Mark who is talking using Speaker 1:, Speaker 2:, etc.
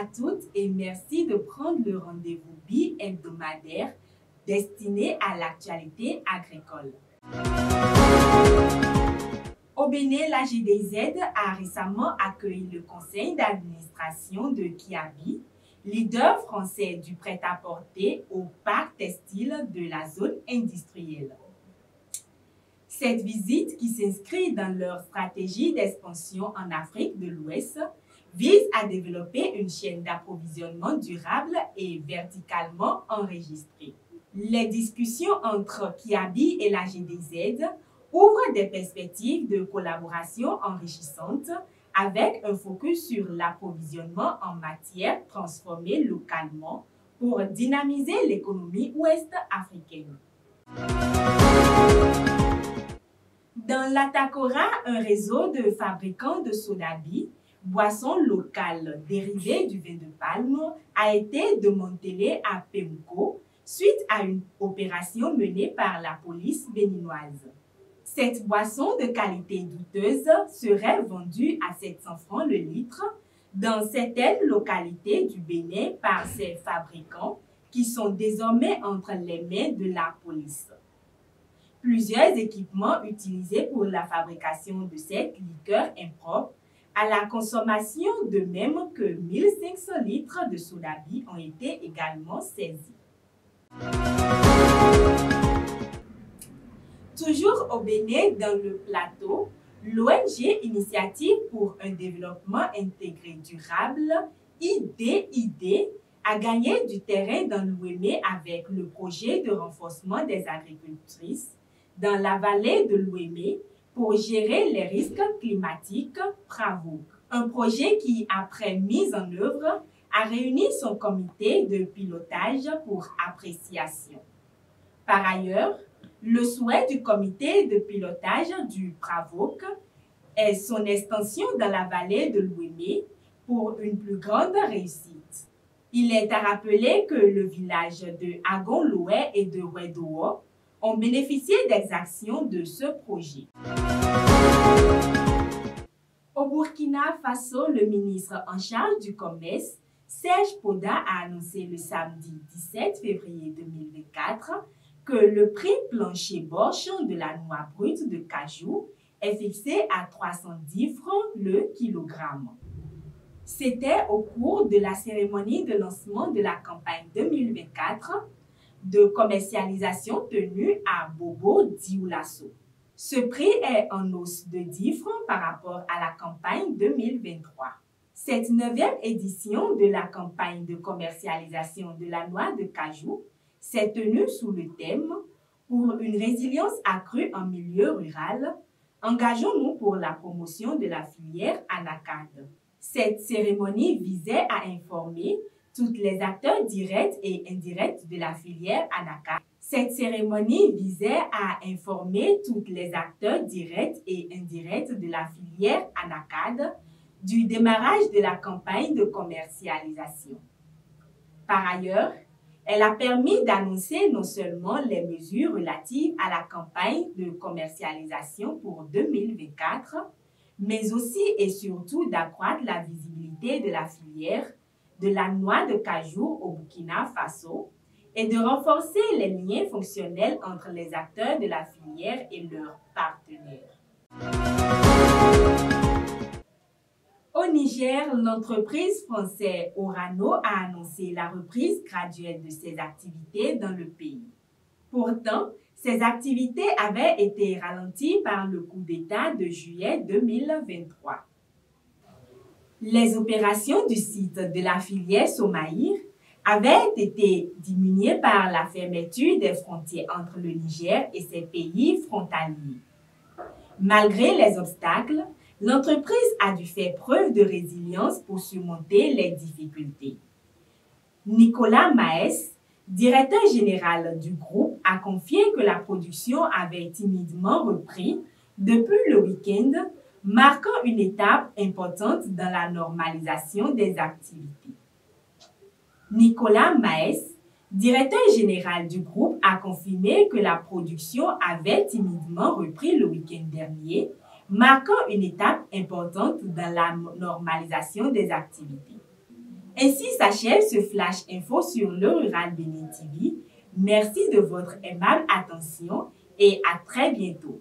Speaker 1: à toutes et merci de prendre le rendez-vous bi-hebdomadaire destiné à l'actualité agricole. Au Bénin, la GDZ a récemment accueilli le conseil d'administration de Kiabi, leader français du prêt-à-porter au parc textile de la zone industrielle. Cette visite, qui s'inscrit dans leur stratégie d'expansion en Afrique de l'Ouest, vise à développer une chaîne d'approvisionnement durable et verticalement enregistrée. Les discussions entre Kiabi et la GDZ ouvrent des perspectives de collaboration enrichissantes avec un focus sur l'approvisionnement en matières transformées localement pour dynamiser l'économie ouest-africaine. Dans l'Atakora, un réseau de fabricants de sodabi, boissons locales dérivées du vin de palme, a été démantelé à Pemko suite à une opération menée par la police béninoise. Cette boisson de qualité douteuse serait vendue à 700 francs le litre dans certaines localités du Bénin par ses fabricants qui sont désormais entre les mains de la police. Plusieurs équipements utilisés pour la fabrication de cette liqueur impropre à la consommation, de même que 1500 litres de sodabi ont été également saisis. Toujours au Bénin, dans le plateau, l'ONG Initiative pour un développement intégré durable, IDID, a gagné du terrain dans l'Ouémé avec le projet de renforcement des agricultrices dans la vallée de l'Ouémé pour gérer les risques climatiques PRAVOC. Un projet qui, après mise en œuvre, a réuni son comité de pilotage pour appréciation. Par ailleurs, le souhait du comité de pilotage du PRAVOC est son extension dans la vallée de l'Ouémé pour une plus grande réussite. Il est à rappeler que le village de Agon-Loué et de Ouedowo ont bénéficié des actions de ce projet. Au Burkina Faso, le ministre en charge du commerce, Serge Poda, a annoncé le samedi 17 février 2024 que le prix plancher borch de la noix brute de cajou est fixé à 310 francs le kilogramme. C'était au cours de la cérémonie de lancement de la campagne 2024 de commercialisation tenue à Bobo Dioulasso. Ce prix est en hausse de 10 francs par rapport à la campagne 2023. Cette 9e édition de la campagne de commercialisation de la noix de cajou s'est tenue sous le thème « Pour une résilience accrue en milieu rural, engageons-nous pour la promotion de la filière Anacad ». Cette cérémonie visait à informer tous les acteurs directs et indirects de la filière Anacad. Cette cérémonie visait à informer tous les acteurs directs et indirects de la filière Anacad du démarrage de la campagne de commercialisation. Par ailleurs, elle a permis d'annoncer non seulement les mesures relatives à la campagne de commercialisation pour 2024, mais aussi et surtout d'accroître la visibilité de la filière de la noix de cajou au Burkina Faso et de renforcer les liens fonctionnels entre les acteurs de la filière et leurs partenaires. Au Niger, l'entreprise française Orano a annoncé la reprise graduelle de ses activités dans le pays. Pourtant, ces activités avaient été ralenties par le coup d'État de juillet 2023. Les opérations du site de la filière Somaïr avaient été diminuées par la fermeture des frontières entre le Niger et ses pays frontaliers. Malgré les obstacles, l'entreprise a dû faire preuve de résilience pour surmonter les difficultés. Nicolas Maes, directeur général du groupe, a confié que la production avait timidement repris depuis le week-end, marquant une étape importante dans la normalisation des activités. Nicolas Maes, directeur général du groupe, a confirmé que la production avait timidement repris le week-end dernier, marquant une étape importante dans la normalisation des activités. Ainsi s'achève ce Flash Info sur le Rural Bénin TV. Merci de votre aimable attention et à très bientôt.